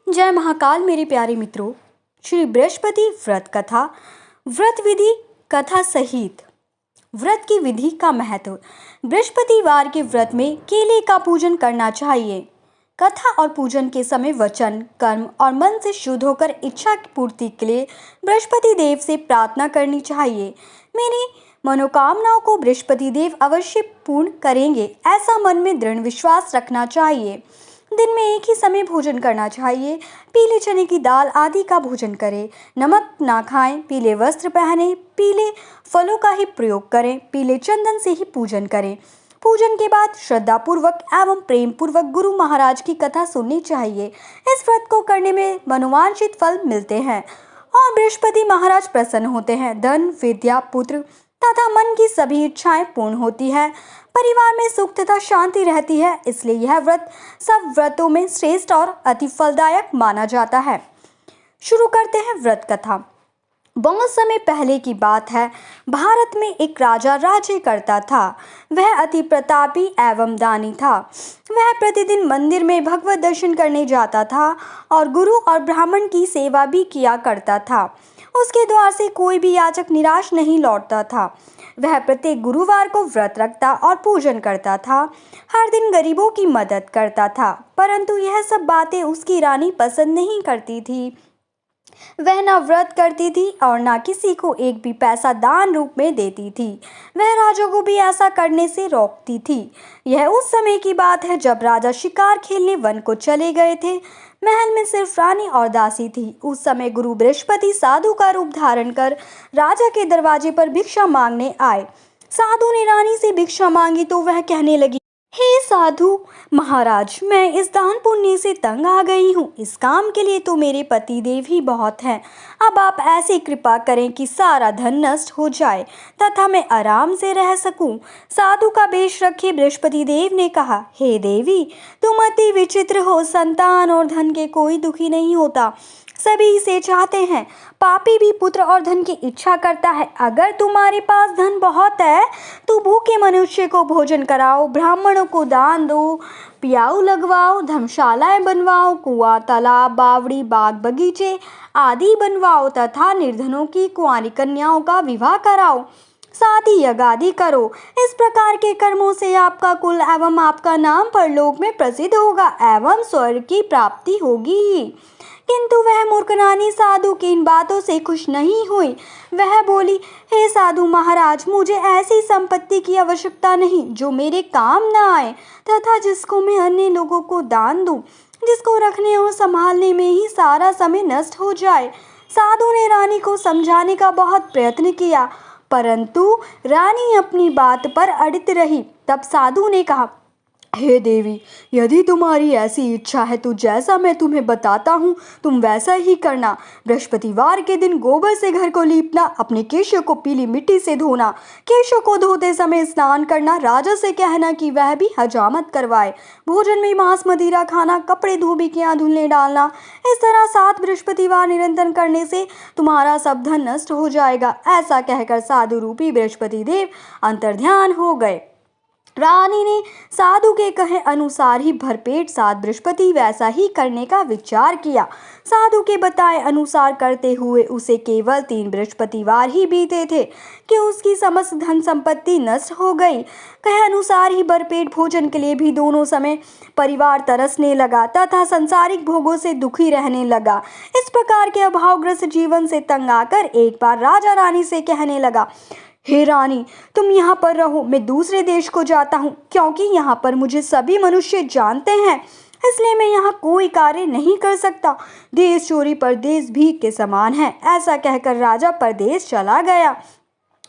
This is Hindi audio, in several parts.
जय महाकाल मेरे प्यारे मित्रों। श्री बृहस्पति व्रत कथा, व्रत विधि कथा सहित व्रत की विधि का महत्व। बृहस्पतिवार के व्रत में केले का पूजन करना चाहिए। कथा और पूजन के समय वचन, कर्म और मन से शुद्ध होकर इच्छा की पूर्ति के लिए बृहस्पति देव से प्रार्थना करनी चाहिए। मेरी मनोकामनाओं को बृहस्पति देव अवश्य पूर्ण करेंगे, ऐसा मन में दृढ़ विश्वास रखना चाहिए। दिन में एक ही समय भोजन करना चाहिए। पीले चने की दाल आदि का भोजन करें। नमक ना खाएं। पीले वस्त्र पहनें। पीले फलों का ही प्रयोग करें। पीले चंदन से ही पूजन करें। पूजन के बाद श्रद्धापूर्वक एवं प्रेम पूर्वक गुरु महाराज की कथा सुननी चाहिए। इस व्रत को करने में मनोवांछित फल मिलते हैं और बृहस्पति महाराज प्रसन्न होते हैं। धन, विद्या, पुत्र तथा मन की सभी इच्छाएं पूर्ण होती है। परिवार में सुख तथा शांति रहती है। इसलिए यह व्रत सब व्रतों में श्रेष्ठ और अति फलदायक माना जाता है। शुरू करते हैं व्रत कथा। बहुत समय पहले की बात है। भारत में एक राजा राज्य करता था। वह अति प्रतापी एवं दानी था। वह प्रतिदिन मंदिर में भगवत दर्शन करने जाता था और गुरु और ब्राह्मण की सेवा भी किया करता था। उसके द्वार से कोई भी याचक निराश नहीं लौटता था। वह प्रत्येक गुरुवार को व्रत रखता और पूजन करता था। हर दिन गरीबों की मदद करता था, परंतु यह सब बातें उसकी रानी पसंद नहीं करती थी। वह न व्रत करती थी और न किसी को एक भी पैसा दान रूप में देती थी। वह राजा को भी ऐसा करने से रोकती थी। यह उस समय की बात है जब राजा शिकार खेलने वन को चले गए थे। महल में सिर्फ रानी और दासी थी। उस समय गुरु बृहस्पति साधु का रूप धारण कर राजा के दरवाजे पर भिक्षा मांगने आए। साधु ने रानी से भिक्षा मांगी तो वह कहने लगी, हे साधु महाराज, मैं इस दान पुण्य से तंग आ गई हूँ। इस काम के लिए तो मेरे पति देव ही बहुत हैं। अब आप ऐसी कृपा करें कि सारा धन नष्ट हो जाए तथा मैं आराम से रह सकूं। साधु का वेश रखे बृहस्पति देव ने कहा, हे देवी, तुम अति विचित्र हो। संतान और धन के कोई दुखी नहीं होता, सभी इसे चाहते हैं। पापी भी पुत्र और धन की इच्छा करता है। अगर तुम्हारे पास धन बहुत है तो भूखे मनुष्य को भोजन कराओ, ब्राह्मणों को दान दो, पियाऊ लगवाओ, धर्मशालाएं बनवाओ, कुआं, तालाब, बावड़ी, बाग बगीचे आदि बनवाओ तथा निर्धनों की कुंवारी कन्याओं का विवाह कराओ। साथ ही यज्ञ आदि करो। इस प्रकार के कर्मों से आपका कुल एवं आपका नाम परलोक में प्रसिद्ध होगा एवं स्वर्ग की प्राप्ति होगी। किंतु वह मूर्ख रानी साधु की इन बातों से खुश नहीं हुई। वह बोली, हे साधु महाराज, मुझे ऐसी संपत्ति की आवश्यकता नहीं जो मेरे काम न आए तथा जिसको मैं अन्य लोगों को दान दूं, जिसको रखने और संभालने में ही सारा समय नष्ट हो जाए। साधु ने रानी को समझाने का बहुत प्रयत्न किया, परंतु रानी अपनी बात पर अड़ित रही। तब साधु ने कहा, हे देवी, यदि तुम्हारी ऐसी इच्छा है तो जैसा मैं तुम्हें बताता हूँ तुम वैसा ही करना। बृहस्पतिवार के दिन गोबर से घर को लीपना, अपने केशों को पीली मिट्टी से धोना, केशों को धोते समय स्नान करना, राजा से कहना कि वह भी हजामत करवाए, भोजन में मांस मदिरा खाना, कपड़े धोबियां धुलने डालना। इस तरह 7 बृहस्पतिवार निरंतर करने से तुम्हारा सब धन नष्ट हो जाएगा। ऐसा कहकर साधु रूपी बृहस्पति देव अंतर्ध्यान हो गए। रानी ने साधु के कहे अनुसार ही भरपेट 7 बृहस्पति वैसा ही करने का विचार किया। साधु के बताए अनुसार करते हुए उसे केवल 3 बृहस्पतिवार ही बीते थे कि उसकी समस्त धन संपत्ति नष्ट हो गई। कहे अनुसार ही भरपेट भोजन के लिए भी दोनों समय परिवार तरसने लगा तथा सांसारिक भोगों से दुखी रहने लगा। इस प्रकार के अभावग्रस्त जीवन से तंग आकर एक बार राजा रानी से कहने लगा, हे रानी, तुम यहाँ पर रहो, मैं दूसरे देश को जाता हूँ, क्योंकि यहाँ पर मुझे सभी मनुष्य जानते हैं, इसलिए मैं यहाँ कोई कार्य नहीं कर सकता। देश चोरी परदेश भीख के समान है। ऐसा कहकर राजा परदेश चला गया।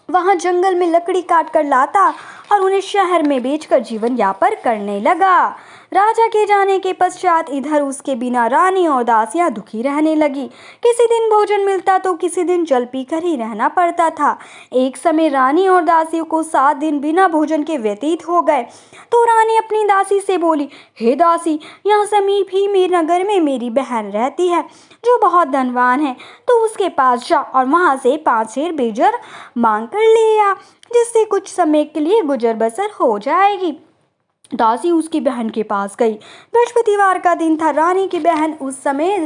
वहाँ जंगल में लकड़ी काट कर लाता और उन्हें शहर में बेचकर जीवन यापन करने लगा। राजा के जाने के पश्चात इधर उसके बिना रानी और दासियां दुखी रहने लगी। किसी दिन भोजन मिलता तो किसी दिन जल पीकर ही रहना पड़ता था। एक समय रानी और दासियों को 7 दिन बिना भोजन के व्यतीत हो गए तो रानी अपनी दासी से बोली, हे दासी, यहाँ समीप ही मेरे नगर में मेरी बहन रहती है जो बहुत धनवान है, तो उसके पास जा और वहाँ से 5 शेर बेजर मांग कर ले आ, जिससे कुछ समय के लिए गुजर बसर हो जाएगी। दासी उसकी बहन के पास गई। बृहस्पतिवार का दिन था। रानी की बहन उस समय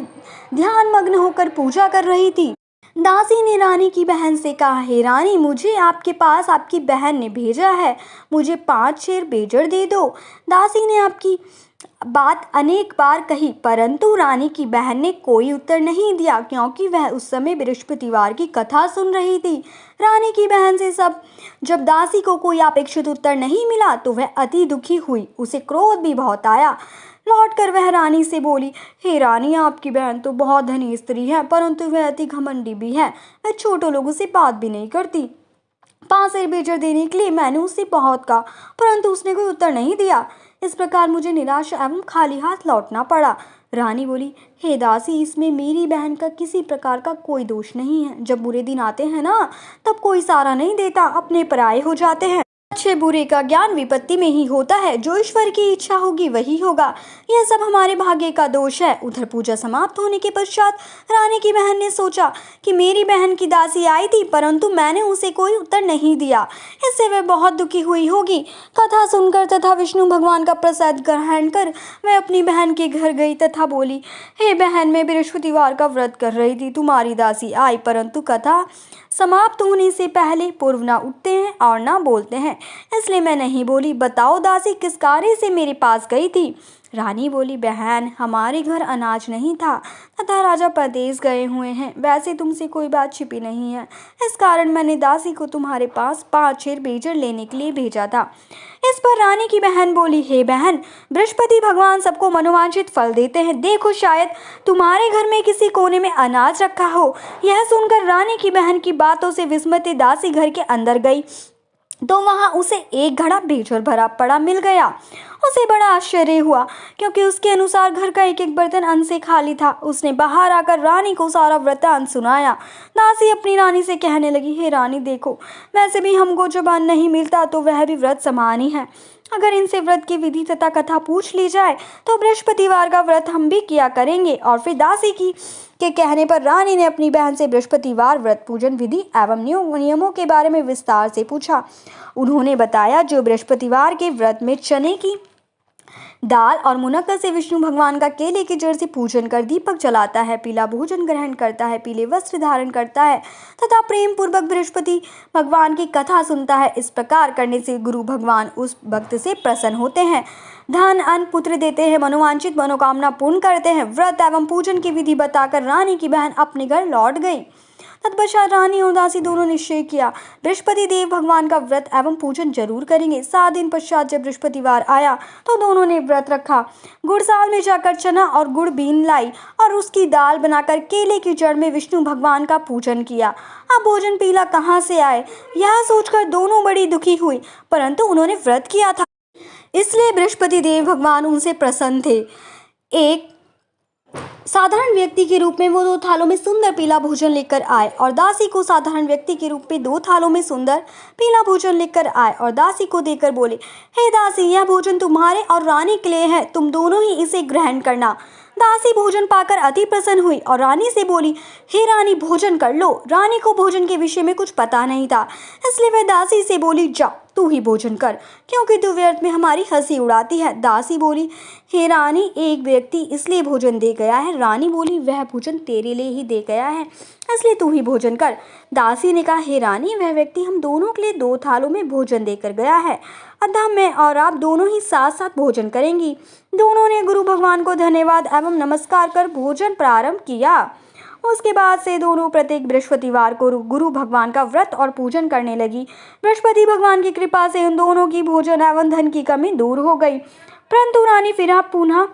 ध्यान मग्न होकर पूजा कर रही थी। दासी ने रानी की बहन से कहा, हे रानी, मुझे आपके पास आपकी बहन ने भेजा है, मुझे 5 शेर बेजड़ दे दो। दासी ने आपकी बात अनेक बार कही, परंतु रानी की बहन ने कोई उत्तर नहीं दिया, क्योंकि वह उस समय बृहस्पतिवार की कथा सुन रही थी। रानी की बहन से जब दासी को कोई अपेक्षित उत्तर नहीं मिला तो वह अति दुखी हुई। उसे क्रोध भी बहुत आया। लौटकर वह रानी से बोली, हे रानी, आपकी बहन तो बहुत धनी स्त्री है, परंतु वह अति घमंडी भी है। वह छोटे लोगों से बात भी नहीं करती। 5 शेर बेजड़ देने के लिए मैंने उससे बहुत कहा, परंतु उसने कोई उत्तर नहीं दिया। इस प्रकार मुझे निराश एवं खाली हाथ लौटना पड़ा। रानी बोली, हे दासी, इसमें मेरी बहन का किसी प्रकार का कोई दोष नहीं है। जब बुरे दिन आते हैं ना, तब कोई सहारा नहीं देता, अपने पराये हो जाते हैं। अच्छे बुरे का ज्ञान विपत्ति में ही होता है। जो ईश्वर की इच्छा होगी वही होगा। यह सब हमारे भाग्य का दोष है। उधर पूजा समाप्त होने के पश्चात रानी की बहन ने सोचा कि मेरी बहन की दासी आई थी, परंतु मैंने उसे कोई उत्तर नहीं दिया, इससे वह बहुत दुखी हुई होगी। कथा सुनकर तथा विष्णु भगवान का प्रसाद ग्रहण कर वह अपनी बहन के घर गई तथा बोली, हे बहन, मैं बृहस्पतिवार का व्रत कर रही थी, तुम्हारी दासी आई, परंतु कथा समाप्त होने से पहले पूर्व ना उठते हैं और ना बोलते हैं, इसलिए मैं नहीं बोली। बताओ दासी, किस कार्य से मेरे पास गई थी? रानी बोली, बहन, हमारे घर अनाज नहीं था तथा राजा परदेश गए हुए हैं। वैसे तुमसे कोई बात छिपी नहीं है, इस कारण मैंने दासी को तुम्हारे पास 5 शेर बेजड़ लेने के लिए भेजा था। इस पर रानी की बहन बोली, हे बहन, बृहस्पति भगवान सबको मनोवांछित फल देते हैं। देखो, शायद तुम्हारे घर में किसी कोने में अनाज रखा हो। यह सुनकर रानी की बहन की बातों से विस्मित दासी घर के अंदर गई तो वहां उसे एक घड़ा बेजड़ भरा पड़ा मिल गया। उसे बड़ा आश्चर्य हुआ, क्योंकि उसके अनुसार घर का एक एक बर्तन अन्न से खाली था। उसने बाहर आकर रानी को सारा वृत्तांत सुनाया। दासी अपनी रानी से कहने लगी, हे रानी, देखो, वैसे भी हमको जब अन्न नहीं मिलता तो वह भी व्रत समान ही है। अगर इनसे व्रत की विधि तथा कथा पूछ ली जाए तो बृहस्पतिवार का व्रत हम भी किया करेंगे। और फिर दासी के कहने पर रानी ने अपनी बहन से बृहस्पतिवार व्रत पूजन विधि एवं नियमों के बारे में विस्तार से पूछा। उन्होंने बताया, जो बृहस्पतिवार के व्रत में चने की दाल और मुनक्का से विष्णु भगवान का केले की जड़ से पूजन कर दीपक जलाता है, पीला भोजन ग्रहण करता है, पीले वस्त्र धारण करता है तथा प्रेम पूर्वक बृहस्पति भगवान की कथा सुनता है, इस प्रकार करने से गुरु भगवान उस भक्त से प्रसन्न होते हैं, धन अन्न पुत्र देते हैं, मनोवांछित मनोकामना पूर्ण करते हैं। व्रत एवं पूजन की विधि बताकर रानी की बहन अपने घर लौट गई। तत्पश्चात रानी और दासी दोनों निश्चय किया, बृहस्पति देव भगवान का व्रत एवं पूजन जरूर करेंगे। 7 दिन पश्चात जब बृहस्पतिवार आया तो दोनों ने व्रत रखा। गुड़साल में जाकर चना और गुड़ बीन लाई और उसकी दाल बनाकर केले की जड़ में विष्णु भगवान का पूजन किया। अब भोजन पीला कहाँ से आए, यह सोचकर दोनों बड़ी दुखी हुई, परंतु उन्होंने व्रत किया था, इसलिए बृहस्पति देव भगवान उनसे प्रसन्न थे। एक साधारण व्यक्ति के रूप में वो 2 थालों में सुंदर पीला भोजन लेकर आए और दासी को साधारण व्यक्ति के रूप में 2 थालों में सुंदर पीला भोजन लेकर आए और दासी को देकर बोले, हे दासी, यह भोजन तुम्हारे और रानी के लिए है, तुम दोनों ही इसे ग्रहण करना। दासी भोजन पाकर अति प्रसन्न हुई और रानी से बोली, हे रानी, भोजन कर लो। रानी को भोजन के विषय में कुछ पता नहीं था, इसलिए वह दासी से बोली, जा, तू ही भोजन कर, क्योंकि तू व्यर्थ में हमारी हंसी उड़ाती है। दासी बोली, हे रानी, एक व्यक्ति इसलिए भोजन दे गया है। रानी बोली, वह भोजन तेरे लिए ही दे गया है, इसलिए तू ही भोजन कर। दासी ने कहा, हे रानी, वह व्यक्ति हम दोनों के लिए 2 थालों में भोजन देकर गया है, अतः मैं और आप दोनों ही साथ साथ भोजन करेंगी। दोनों ने गुरु भगवान को धन्यवाद एवं नमस्कार कर भोजन प्रारंभ किया। उसके बाद से दोनों प्रत्येक बृहस्पतिवार को गुरु भगवान का व्रत और पूजन करने लगी। बृहस्पति भगवान की कृपा से उन दोनों की भोजन एवं धन की कमी दूर हो गई, परंतु रानी फिर पुनः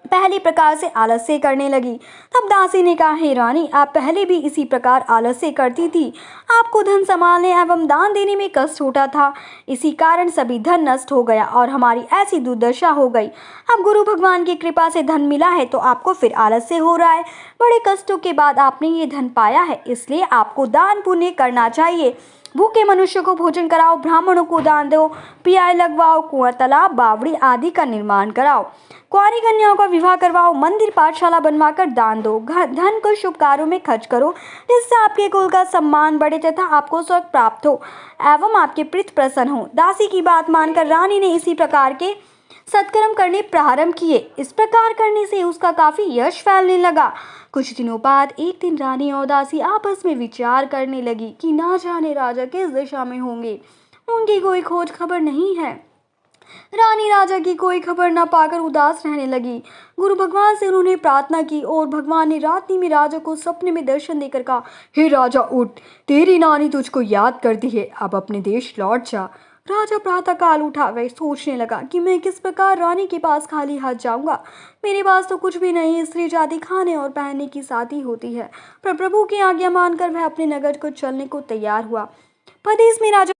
पहली प्रकार से आलस्य करने लगी। तब दासी ने कहा, हे रानी, आप पहले भी इसी प्रकार आलस्य करती थी। आपको धन संभालने एवं दान देने में कष्ट होता था, इसी कारण सभी धन नष्ट हो गया और हमारी ऐसी दुर्दशा हो गई। अब गुरु भगवान की कृपा से धन मिला है तो आपको फिर आलस्य हो रहा है। बड़े कष्टों के बाद आपने ये धन पाया है, इसलिए आपको दान पुण्य करना चाहिए। भूखे मनुष्य को भोजन कराओ, ब्राह्मणों को दान दो, पियाए लगवाओ, कुआं, तालाब, बावड़ी आदि का निर्माण कराओ, कुंवारी कन्याओं का विवाह करवाओ, मंदिर पाठशाला बनवाकर दान दो, धन को शुभ कार्यों में खर्च करो, जिससे आपके कुल का सम्मान बढ़े तथा आपको स्वर्ग प्राप्त हो एवं आपके प्रीत प्रसन्न हो। दासी की बात मानकर रानी ने इसी प्रकार के सत्कर्म करने प्रारंभ किए। इस प्रकार करने से उसका काफी यश फैलने लगा। कुछ दिनों बाद एक दिन रानी और दासी आपस में विचार करने लगी कि ना जाने राजा किस दिशा में होंगे, उनकी कोई खोज खबर नहीं है। रानी राजा की कोई खबर न पाकर उदास रहने लगी। गुरु भगवान से उन्होंने प्रार्थना की और भगवान ने रात्रि में राजा को सपने में दर्शन देकर कहा, हे राजा उठ, तेरी नानी तुझको याद करती है, अब अपने देश लौट जा। राजा प्रातःकाल उठा। वह सोचने लगा कि मैं किस प्रकार रानी के पास खाली हाथ जाऊंगा। मेरे पास तो कुछ भी नहीं। स्त्री जाति खाने और पहनने की साथी होती है। पर प्रभु की आज्ञा मानकर वह अपने नगर को चलने को तैयार हुआ। परदेश में राजा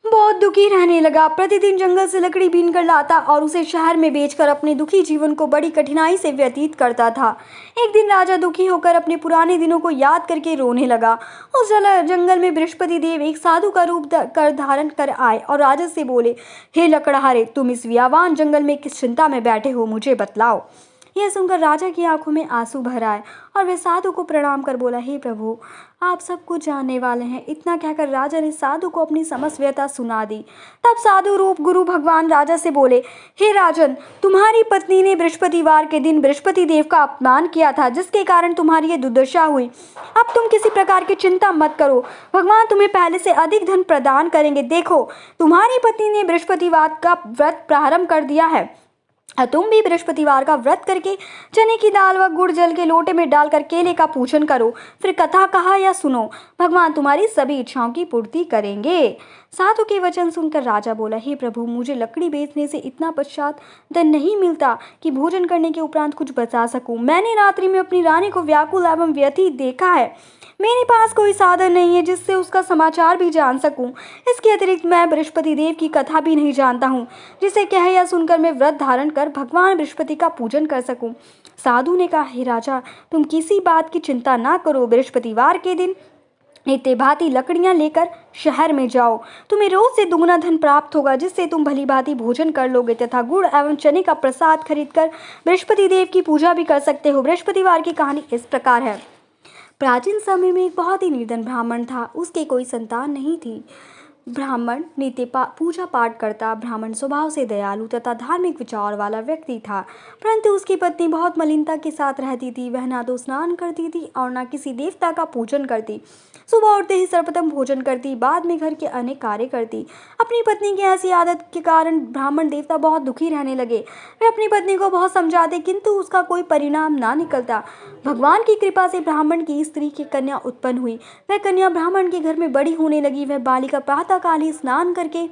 बहुत दुखी रहने लगा। प्रतिदिन जंगल से लकड़ी बीन कर लाता और उसे शहर में बेचकर अपने दुखी जीवन को बड़ी कठिनाई से व्यतीत करता था। एक दिन राजा दुखी होकर अपने पुराने दिनों को याद करके रोने लगा। उस जंगल में बृहस्पति देव एक साधु का रूप धारण कर आए और राजा से बोले, हे लकड़हारे, तुम इस व्यावान जंगल में किस चिंता में बैठे हो, मुझे बतलाओ। यह सुनकर राजा की आंखों में आंसू भर आए और वह साधु को प्रणाम कर बोला, हे प्रभु, आप सब कुछ जानने वाले हैं। इतना कहकर राजा ने साधु को अपनी समस्त व्यथा सुना दी। तब साधु रूप गुरु भगवान राजा से बोले, हे राजन, तुम्हारी पत्नी ने बृहस्पतिवार के दिन बृहस्पति देव का अपमान किया था, जिसके कारण तुम्हारी ये दुर्दशा हुई। अब तुम किसी प्रकार की चिंता मत करो, भगवान तुम्हें पहले से अधिक धन प्रदान करेंगे। देखो, तुम्हारी पत्नी ने बृहस्पतिवार का व्रत प्रारंभ कर दिया है। तुम भी बृहस्पतिवार का व्रत करके चने की दाल व गुड़ जल के लोटे में डालकर केले का पूजन करो। फिर कथा कहा या सुनो, भगवान तुम्हारी सभी इच्छाओं की पूर्ति करेंगे। साधु के वचन सुनकर राजा बोला, हे प्रभु, मुझे लकड़ी बेचने से इतना पश्चात धन नहीं मिलता कि भोजन करने के उपरांत कुछ बचा सकूं। मैंने रात्रि में अपनी रानी को व्याकुल एवं व्यथित देखा है। मेरे पास कोई साधन नहीं है जिससे उसका समाचार भी जान सकूं। इसके अतिरिक्त मैं बृहस्पति देव की कथा भी नहीं जानता हूँ, जिसे कह या सुनकर मैं व्रत धारण कर भगवान बृहस्पति का पूजन कर सकूं। साधु ने कहा, हे राजा, तुम किसी बात की चिंता ना करो। बृहस्पतिवार के दिन नित्य भांति लकड़ियां लेकर शहर में जाओ। तुम्हें रोज से दुगना धन प्राप्त होगा, जिससे तुम भली भांति भोजन कर लोगे तथा गुड़ एवं चने का प्रसाद खरीदकर बृहस्पति देव की पूजा भी कर सकते हो। बृहस्पतिवार की कहानी इस प्रकार है। प्राचीन समय में एक बहुत ही निर्धन ब्राह्मण था। उसके कोई संतान नहीं थी। ब्राह्मण नित्य पूजा पाठ करता। ब्राह्मण स्वभाव से दयालु तथा धार्मिक विचार वाला व्यक्ति था, परंतु उसकी पत्नी बहुत मलिनता के साथ रहती थी। वह ना तो स्नान करती थी और ना किसी देवता का पूजन करती। सुबह उठते ही सर्वप्रथम भोजन करती, बाद में घर के अनेक कार्य करती। अपनी पत्नी की ऐसी आदत के कारण ब्राह्मण देवता बहुत दुखी रहने लगे। वे अपनी पत्नी को बहुत समझाते, किंतु उसका कोई परिणाम ना निकलता। भगवान की कृपा से ब्राह्मण की स्त्री की कन्या उत्पन्न हुई। वह कन्या ब्राह्मण के घर में बड़ी होने लगी। वह बालिका प्रातःकाल ही स्नान करके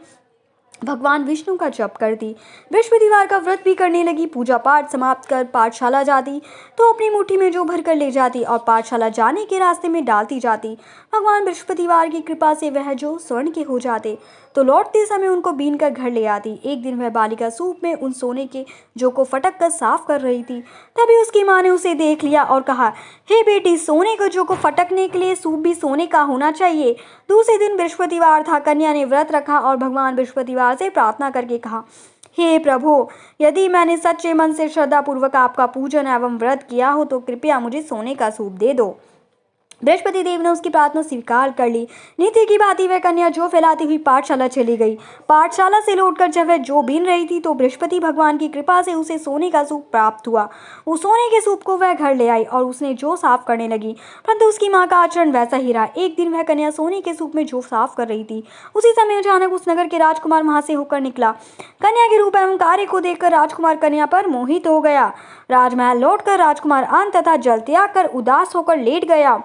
भगवान विष्णु का जप करती, बृहस्पतिवार का व्रत भी करने लगी। पूजा पाठ समाप्त कर पाठशाला जाती तो अपनी मुट्ठी में जो भरकर ले जाती और पाठशाला जाने के रास्ते में डालती जाती। भगवान बृहस्पतिवार की कृपा से वह जो स्वर्ण के हो जाते तो लौटते समय उनको बीन कर घर ले आती। एक दिन वह बालिका सूप में उन सोने के जो को फटक कर साफ कर रही थी। तभी उसकी माँ ने उसे देख लिया और कहा, हे बेटी, सोने को जो को फटकने के लिए सूप भी सोने का होना चाहिए। दूसरे दिन बृहस्पतिवार था। कन्या ने व्रत रखा और भगवान बृहस्पतिवार से प्रार्थना करके कहा, हे प्रभु, यदि मैंने सच्चे मन से श्रद्धापूर्वक आपका पूजन एवं व्रत किया हो तो कृपया मुझे सोने का सूप दे दो। बृहस्पति देव ने उसकी प्रार्थना स्वीकार कर ली। नीति की भांति वह कन्या जौ फैलाती हुई पाठशाला चली गई। पाठशाला से लौटकर जब वह जौ बीन रही थी तो बृहस्पति भगवान की कृपा से उसे सोने का सूप प्राप्त हुआ। उस सोने के सूप को वह घर ले आई और उसने जौ साफ करने लगी, परंतु उसकी माँ का आचरण वैसा ही रहा। एक दिन वह कन्या सोने के सूप में जौ साफ कर रही थी। उसी समय अचानक उस नगर के राजकुमार वहां से होकर निकला। कन्या के रूप एवं कार्य को देखकर राजकुमार कन्या पर मोहित हो गया। राजमहल लौटकर राजकुमार अन्न तथा जल त्याग कर उदास होकर लेट गया।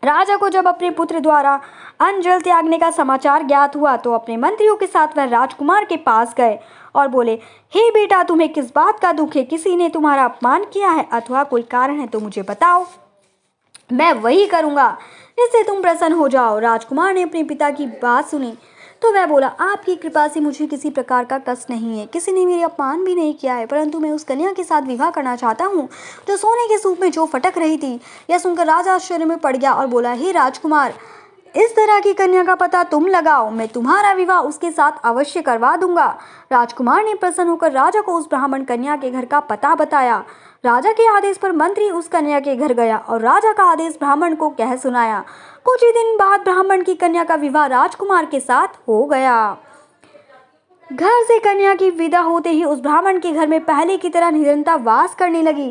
राजा को जब अपने पुत्र द्वारा अन्न जल त्यागने का समाचार ज्ञात हुआ तो अपने मंत्रियों के साथ वह राजकुमार के पास गए और बोले, हे बेटा, तुम्हें किस बात का दुख है? किसी ने तुम्हारा अपमान किया है अथवा कोई कारण है तो मुझे बताओ, मैं वही करूंगा जिससे तुम प्रसन्न हो जाओ। राजकुमार ने अपने पिता की बात सुनी तो वह बोला, आपकी कृपा से मुझे किसी प्रकार का कष्ट नहीं है। किसी ने मेरे अपमान भी नहीं किया है, परंतु मैं उस कन्या के साथ विवाह करना चाहता हूँ जो सोने के सूप में जो फटक रही थी। यह सुनकर राजा आश्चर्य में पड़ गया और बोला, हे राजकुमार, इस तरह की कन्या का पता तुम लगाओ, मैं तुम्हारा विवाह उसके साथ अवश्य करवा दूंगा। राजकुमार ने प्रसन्न होकर राजा को उस ब्राह्मण कन्या के घर का पता बताया। राजा के आदेश पर मंत्री उस कन्या के घर गया और राजा का आदेश ब्राह्मण को कह सुनाया। कुछ ही दिन बाद ब्राह्मण की कन्या का विवाह राजकुमार के साथ हो गया। घर से कन्या की विदा होते ही उस ब्राह्मण के घर में पहले की तरह निरंतर वास करने लगी।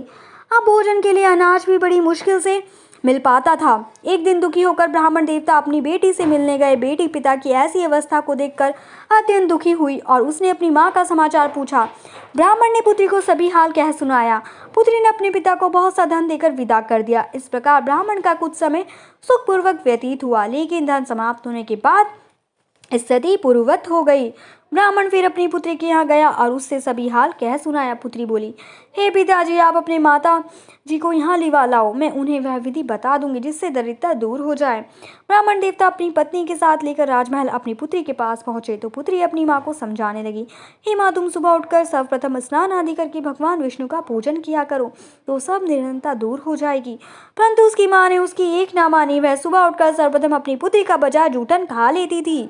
अब भोजन के लिए अनाज भी बड़ी मुश्किल से मिल पाता था। एक दिन दुखी होकर ब्राह्मण देवता अपनी बेटी से मिलने गए। बेटी पिता की ऐसी अवस्था को देखकर अत्यंत दुखी हुई और उसने अपनी माँ का समाचार पूछा। ब्राह्मण ने पुत्री को सभी हाल कह सुनाया। पुत्री ने अपने पिता को बहुत सा धन देकर विदा कर दिया। इस प्रकार ब्राह्मण का कुछ समय सुखपूर्वक व्यतीत हुआ, लेकिन धन समाप्त होने के बाद स्थिति पूर्ववत हो गई। ब्राह्मण फिर अपनी पुत्री के यहाँ गया और उससे सभी हाल कह सुनाया। पुत्री बोली, हे पिताजी, आप अपने माता जी को यहाँ लिवा लाओ, मैं उन्हें वह विधि बता दूंगी जिससे दरिद्रता दूर हो जाए। ब्राह्मण देवता अपनी पत्नी के साथ लेकर राजमहल अपनी पुत्री के पास पहुंचे तो पुत्री अपनी माँ को समझाने लगी, हे माँ, तुम सुबह उठकर सर्वप्रथम स्नान आदि करके भगवान विष्णु का पूजन किया करो तो सब निर्धनता दूर हो जाएगी। परंतु उसकी माँ ने उसकी एक ना मानी। वह सुबह उठकर सर्वप्रथम अपनी पुत्री का बजा जूठन खा लेती थी।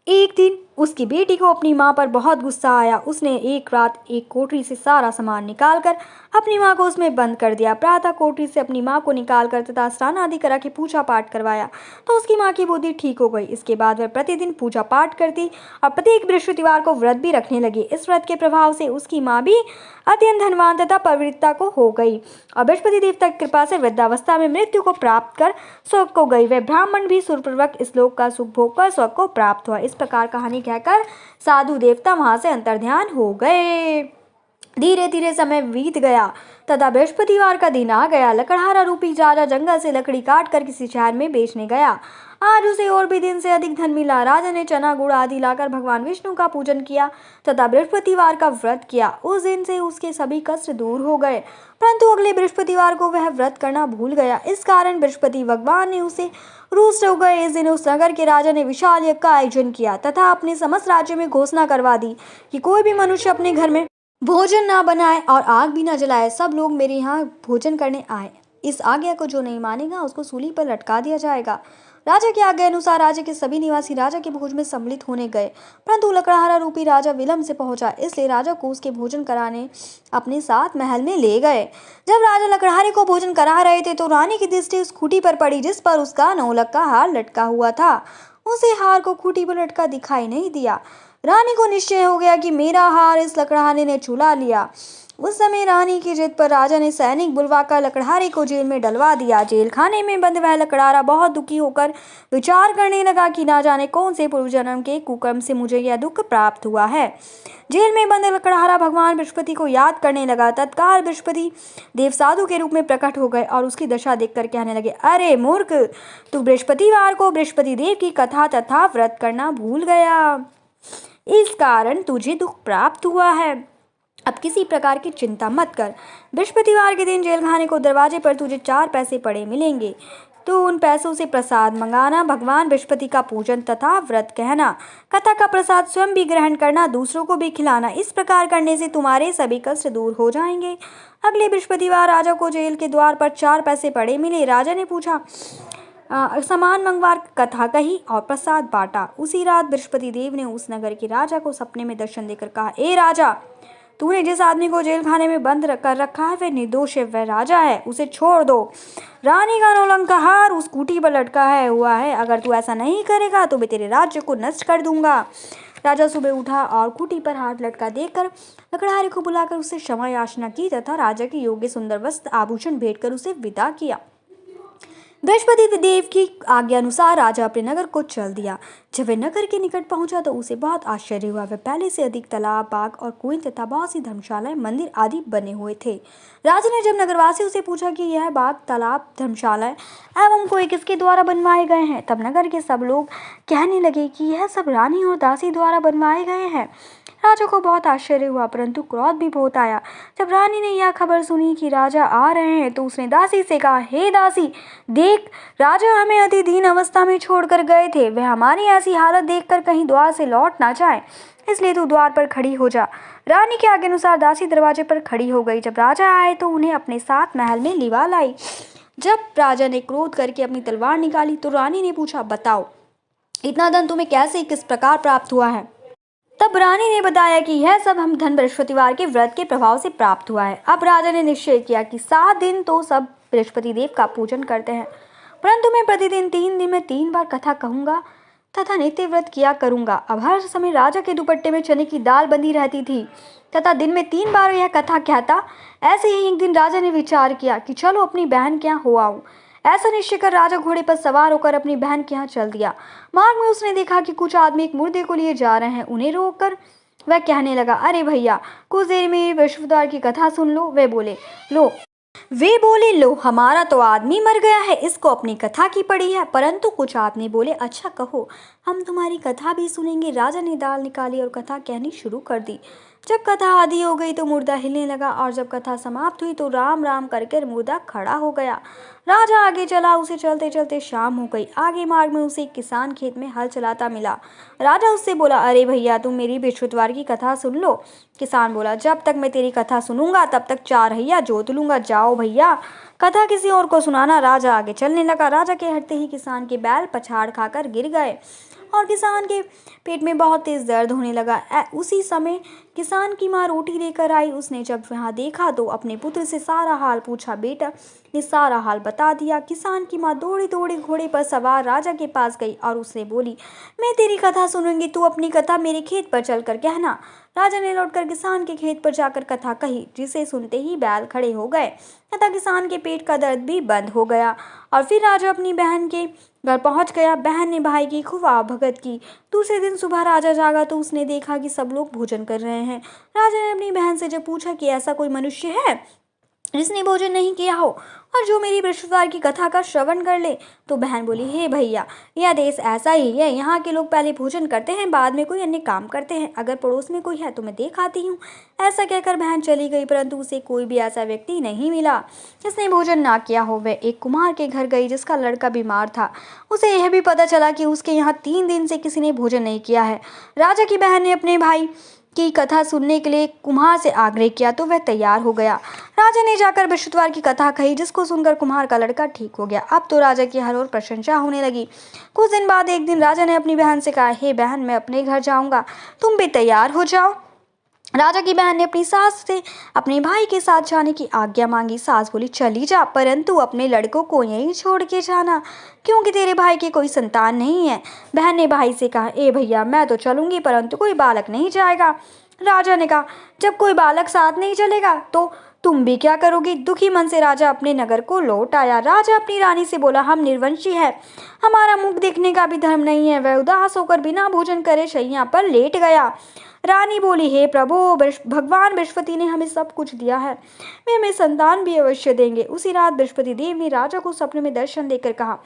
एक दिन उसकी बेटी को अपनी माँ पर बहुत गुस्सा आया। उसने एक रात एक कोठरी से सारा सामान निकालकर अपनी माँ को उसमें बंद कर दिया। प्रातः कोठरी से अपनी माँ को निकालकर तथा स्नान आदि करा के पूजा पाठ करवाया तो उसकी माँ की बुद्धि ठीक हो गई। इसके बाद वह प्रतिदिन पूजा पाठ करती और प्रत्येक बृहस्पतिवार को व्रत भी रखने लगी। इस व्रत के प्रभाव से उसकी माँ भी अत्यंत धनवान तथा पवित्रता को हो गई और बृहस्पति देवता की कृपा से वृद्धावस्था में मृत्यु को प्राप्त कर स्वर्ग को गई। वह ब्राह्मण भी सुरपूर्वक इस लोक का सुख भोग कर स्वर्ग को प्राप्त हुआ। इस प्रकार कहानी कहकर साधु देवता वहां से अंतर्ध्यान हो गए। धीरे धीरे समय बीत गया तथा बृहस्पतिवार का दिन आ गया। लकड़हारा रूपी राजा जंगल से लकड़ी काट कर किसी शहर में बेचने गया। आज उसे और भी दिन से अधिक धन मिला। राजा ने चना गुड़ आदि लाकर भगवान विष्णु का पूजन किया तथा बृहस्पतिवार का व्रत किया। उस दिन से उसके सभी कष्ट दूर हो गए, परंतु अगले बृहस्पतिवार को वह व्रत करना भूल गया। इस कारण बृहस्पति भगवान ने उसे रुष्ट हो गए। इस दिन उस नगर के राजा ने विशाल यज्ञ का आयोजन किया तथा अपने समस्त राज्य में घोषणा करवा दी कि कोई भी मनुष्य अपने घर में भोजन ना बनाए और आग भी ना जलाए। सब लोग मेरे यहाँ भोजन करने आए। इस आज्ञा को जो नहीं मानेगा उसको सूली पर लटका दिया जाएगा। राजा की आज्ञा अनुसार राज्य के सभी निवासी राजा के भोज में सम्मिलित होने गए, परंतु लकड़हारा रूपी राजा विलंब से पहुंचा, इसलिए राजा को उसके भोजन कराने अपने साथ महल में ले गए। जब राजा लकड़हारे को भोजन करा रहे थे तो रानी की दृष्टि उस खूंटी पर पड़ी जिस पर उसका नौलख का हार लटका हुआ था। उसे हार को खूंटी पर लटका दिखाई नहीं दिया। रानी को निश्चय हो गया कि मेरा हार इस लकड़हारे ने चुरा लिया। उस समय रानी की जिद पर राजा ने सैनिक बुलवाकर लकड़हारे को जेल में डलवा दिया। जेल खाने में बंद वह लकड़हारा बहुत दुखी होकर विचार करने लगा कि ना जाने कौन से पूर्व जन्म के कुकर्म से मुझे यह दुख प्राप्त हुआ है। जेल में बंद लकड़हारा भगवान बृहस्पति को याद करने लगा। तत्काल बृहस्पति देव साधु के रूप में प्रकट हो गए और उसकी दशा देखकर कहने लगे, अरे मूर्ख, तू बृहस्पतिवार को बृहस्पति देव की कथा तथा व्रत करना भूल गया, इस कारण तुझे दुख प्राप्त हुआ है। अब किसी प्रकार की चिंता मत कर। बृहस्पतिवार के दिन जेल खाने को दरवाजे पर तुझे 4 पैसे पड़े मिलेंगे, तो उन पैसों से प्रसाद मंगाना, भगवान बृहस्पति का पूजन तथा व्रत कहना, कथा का प्रसाद स्वयं भी ग्रहण करना, दूसरों को भी खिलाना। इस प्रकार करने से तुम्हारे सभी कष्ट दूर हो जाएंगे। अगले बृहस्पतिवार राजा को जेल के द्वार पर 4 पैसे पड़े मिले। राजा ने पूछा, सामान मंगवार कथा कही और प्रसाद बांटा। उसी रात बृहस्पति देव ने उस नगर के राजा को सपने में दर्शन देकर कहा, ए राजा, तूने जिस आदमी को जेल खाने में बंद कर रखा है वह निर्दोष है, वह राजा है, उसे छोड़ दो। रानी का नौलंग का हार उस कुटी पर लटका है हुआ है, अगर तू ऐसा नहीं करेगा तो मैं तेरे राज्य को नष्ट कर दूंगा। राजा सुबह उठा और कुटी पर हाथ लटका देखकर लकड़हारे को बुलाकर उससे क्षमा याचना की तथा राजा के योग्य सुंदर वस्त्र आभूषण भेंट कर उसे विदा किया। बृहस्पति देव की आज्ञा अनुसार राजा अपने नगर को चल दिया। जब वह नगर के निकट पहुंचा तो उसे बहुत आश्चर्य हुआ। वह पहले से अधिक तालाब, बाग और कुएं तथा बहुत सी धर्मशालाएं, मंदिर आदि बने हुए थे। राजा ने जब नगरवासियों से पूछा कि यह बाग, तालाब, धर्मशालाएं एवं कोई किसके द्वारा बनवाए गए हैं, तब नगर के सब लोग कहने लगे कि यह सब रानी और दासी द्वारा बनवाए गए हैं। राजा को बहुत आश्चर्य हुआ, परंतु क्रोध भी बहुत आया। जब रानी ने यह खबर सुनी कि राजा आ रहे हैं तो उसने दासी से कहा, हे दासी, देख, राजा हमें अति दीन अवस्था में छोड़कर गए थे। वह हमारी ऐसी हालत देखकर कहीं द्वार से लौट ना जाए, इसलिए तू द्वार पर खड़ी हो जा। रानी के आज्ञा अनुसार दासी दरवाजे पर खड़ी हो गई। जब राजा आए तो उन्हें अपने साथ महल में लिवा लाई। जब राजा ने क्रोध करके अपनी तलवार निकाली तो रानी ने पूछा, बताओ, इतना धन तुम्हें कैसे किस प्रकार प्राप्त हुआ है? तब रानी ने बताया कि यह सब हम धन बृहस्पतिवार के व्रत के प्रभाव से प्राप्त हुआ है। अब राजा ने निश्चय किया कि 7 दिन तो सब बृहस्पति देव का पूजन करते हैं, परंतु मैं प्रतिदिन 3 दिन में 3 बार कथा कहूँगा तथा नित्य व्रत किया करूंगा। अब हर समय राजा के दुपट्टे में चने की दाल बंधी रहती थी तथा दिन में 3 बार यह कथा कहता। ऐसे ही एक दिन राजा ने विचार किया कि चलो अपनी बहन के यहाँ हो आऊं। ऐसा निश्चय कर राजा घोड़े पर सवार होकर अपनी बहन के यहाँ चल दिया। मार्ग में उसने देखा कि कुछ आदमी एक मुर्दे को लिए जा रहे हैं। उन्हें रोककर वह कहने लगा, अरे भैया, कुछ देर में विश्वद्वार की कथा सुन लो। वे बोले, लो, हमारा तो आदमी मर गया है, इसको अपनी कथा की पड़ी है। परंतु कुछ आदमी बोले, अच्छा कहो, हम तुम्हारी कथा भी सुनेंगे। राजा ने दाल निकाली और कथा कहनी शुरू कर दी। जब कथा आधी हो गई तो मुर्दा हिलने लगा और जब कथा समाप्त हुई तो राम राम करके मुर्दा खड़ा हो गया। राजा आगे चला, उसे चलते चलते शाम हो गई। आगे मार्ग में उसे एक किसान खेत में हल चलाता मिला। राजा उससे बोला, अरे भैया, तुम मेरी बृहस्पतिवार की कथा सुन लो। किसान बोला, जब तक मैं तेरी कथा सुनूंगा तब तक 4 हइया जोत लूंगा। जाओ भैया, कथा किसी और को सुनाना। राजा आगे चलने लगा। राजा के हटते ही किसान के बैल पछाड़ खाकर गिर गए और किसान के पेट में बहुत तेज दर्द होने लगा। उसी समय किसान की माँ रोटी लेकर आई। उसने जब वहाँ देखा तो अपने पुत्र से सारा हाल पूछा। बेटा ने सारा हाल बता दिया। किसान की माँ दौड़ी दौड़ी घोड़े पर सवार राजा के पास गई और उससे बोली, मैं तेरी कथा सुनूंगी, तू अपनी कथा मेरे खेत पर चलकर कहना। राजा ने लौटकर किसान के खेत पर जाकर कथा कही, जिसे सुनते ही बैल खड़े हो गए तथा किसान के पेट का दर्द भी बंद हो गया। और फिर राजा अपनी बहन के घर पहुंच गया। बहन ने भाई की खूब आवभगत की। दूसरे दिन सुबह राजा जागा तो उसने देखा कि सब लोग भोजन कर रहे हैं। राजा ने अपनी बहन से जब पूछा कि ऐसा कोई मनुष्य है जिसने भोजन नहीं किया हो और जो मेरी बृहस्पतिवार की कथा का श्रवण कर ले, तो बहन बोली, हे भैया, यह देश ऐसा ही है। यहाँ के लोग पहले भोजन करते हैं, बाद में कोई अन्य काम करते हैं। अगर पड़ोस में कोई है तो मैं देख आती हूँ। ऐसा कहकर बहन चली गई, परंतु उसे कोई भी ऐसा व्यक्ति नहीं मिला जिसने भोजन ना किया हो। वह एक कुम्हार के घर गई जिसका लड़का बीमार था। उसे यह भी पता चला कि उसके यहाँ 3 दिन से किसी ने भोजन नहीं किया है। राजा की बहन ने अपने भाई की कथा सुनने के लिए कुम्हार से आग्रह किया तो वह तैयार हो गया। राजा ने जाकर बृहस्पतिवार की कथा कही, जिसको सुनकर कुम्हार का लड़का ठीक हो गया। अब तो राजा की हर ओर प्रशंसा होने लगी। कुछ दिन बाद एक दिन राजा ने अपनी बहन से कहा, हे बहन, मैं अपने घर जाऊंगा, तुम भी तैयार हो जाओ। राजा की बहन ने अपनी सास से अपने भाई के साथ जाने की आज्ञा मांगी। सास बोली, चली जा, परंतु अपने लड़कों को यहीं छोड़ के जाना, क्योंकि तेरे भाई की कोई संतान नहीं है। बहन ने भाई से कहा, ए भैया, मैं तो चलूंगी, परंतु कोई बालक नहीं जाएगा। राजा ने कहा, जब कोई बालक साथ नहीं चलेगा तो तुम भी क्या करोगी। दुखी मन से राजा अपने नगर को लौट आया। राजा अपनी रानी से बोला, हम निर्वंशी है, हमारा मुख देखने का भी धर्म नहीं है। वह उदास होकर बिना भोजन करे शैया पर लेट गया। रानी बोली, हे प्रभु, भगवान बृहस्पति ने हमें सब कुछ दिया है, वे हमें संतान भी अवश्य देंगे। उसी रात बृहस्पति देव ने राजा को सपने में दर्शन देकर कहा,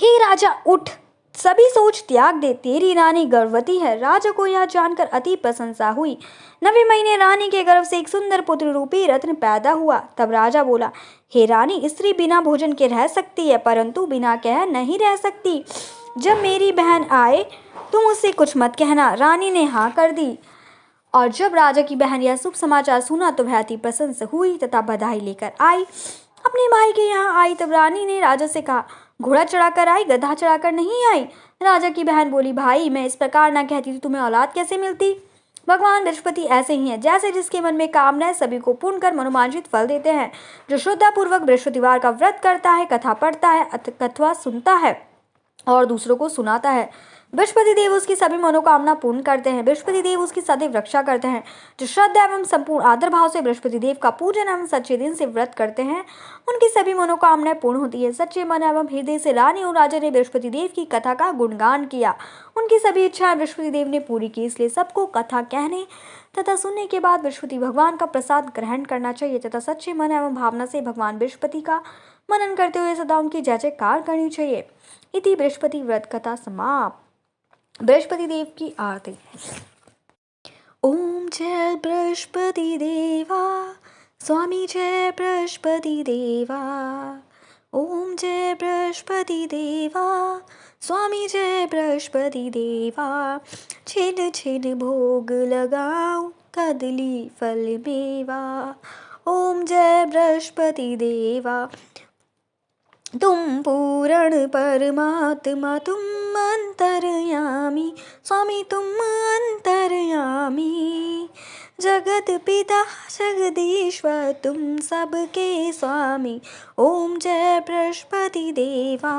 हे राजा, उठ, सभी सोच त्याग दे, तेरी रानी गर्भवती है। राजा को यह जानकर अति प्रशंसा हुई। 9वें महीने रानी के गर्भ से एक सुंदर पुत्र रूपी रत्न पैदा हुआ। तब राजा बोला, हे रानी, स्त्री बिना भोजन के रह सकती है, परंतु बिना कह नहीं रह सकती। जब मेरी बहन आए तुम उससे कुछ मत कहना। रानी ने हाँ कर दी। और जब राजा की बहन यह शुभ समाचार सुना तो वह अति प्रसन्न हुई तथा बधाई लेकर आई। अपने भाई के यहाँ आई तब रानी ने राजा से कहा, घोड़ा चढ़ाकर आई, गधा चढ़ाकर नहीं आई। राजा की बहन बोली, भाई, मैं इस प्रकार ना कहती तो तुम्हें औलाद कैसे मिलती। भगवान बृहस्पति ऐसे ही हैं, जैसे जिसके मन में कामना है सभी को पूर्ण कर मनोवांछित फल देते हैं। जो श्रद्धापूर्वक बृहस्पतिवार का व्रत करता है, कथा पढ़ता है अथवा सुनता है और दूसरों को सुनाता है, बृहस्पति देव उसकी सभी मनोकामना पूर्ण करते हैं। बृहस्पति देव उसकी सदैव रक्षा करते हैं। जो श्रद्धा एवं संपूर्ण आदर भाव से बृहस्पति देव का पूजन एवं सच्चे दिन से व्रत करते हैं, उनकी सभी मनोकामनाएं पूर्ण होती है। सच्चे मन एवं हृदय से रानी और राजा ने बृहस्पति देव की कथा का गुणगान किया। उनकी सभी इच्छाएं बृहस्पति देव ने पूरी की, इसलिए सबको कथा कहने तथा सुनने के बाद बृहस्पति भगवान का प्रसाद ग्रहण करना चाहिए तथा सच्चे मन एवं भावना से भगवान बृहस्पति का मनन करते हुए सदा उनकी जय जयकार करनी चाहिए। इति बृहस्पति व्रत कथा समाप्त। बृहस्पति देव की आरती। ओम जय बृहस्पति देवा, स्वामी जय बृहस्पति देवा। ओम जय बृहस्पति देवा, स्वामी जय बृहस्पति देवा। छिन छिन भोग लगाऊं, कदली फल मेवा। ओम जय बृहस्पति देवा। तुम पूर्ण परमात्मा, तुम अंतर्यामी, स्वामी तुम अंतर्यामी। जगत पिता जगदीश्वर, तुम सबके स्वामी। ओम जय बृहस्पति देवा।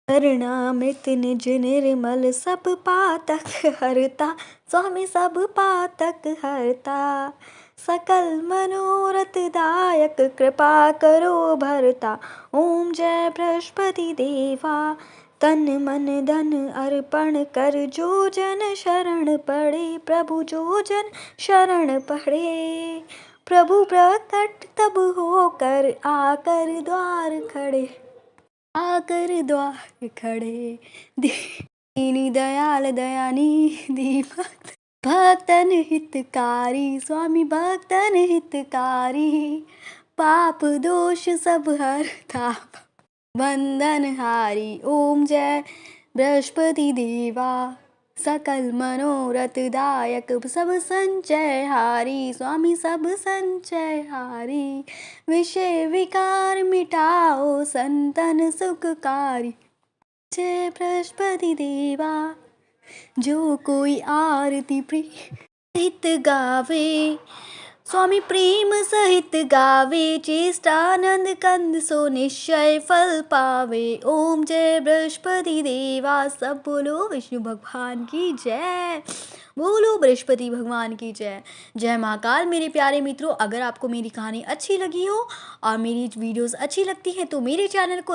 करणामृत निज निर्मल सब पातक हरता, स्वामी सब पातक हरता। सकल मनोरथ दायक कृपा करो भरता, ओम जय बृहस्पति देवा। तन मन धन अर्पण कर जो जन शरण पड़े, प्रभु जो जन शरण पड़े। प्रभु प्रकट तब होकर आकर द्वार खड़े, आकर द्वार खड़े। दीनी दयाल दयानिधि भक्तन हितकारी, स्वामी भक्तन हितकारी। पाप दोष सब हरता, बंधन हारी, ओम जय बृहस्पति देवा। सकल मनोरथ दायक सब संचय हारी, स्वामी सब संचय हारी। विषय विकार मिटाओ संतन सुखकारी, जय बृहस्पति देवा। जो कोई आरती प्रीत गावे, स्वामी प्रेम सहित गावे। चेष्टानंद कंद सो निश्चय फल पावे, ओम जय बृहस्पति देवा। सब बोलो विष्णु भगवान की जय, बोलो बृहस्पति भगवान की जय। जय महाकाल। मेरे प्यारे मित्रों, अगर आपको मेरी कहानी अच्छी लगी हो और मेरी वीडियोस अच्छी लगती हैं तो मेरे चैनल को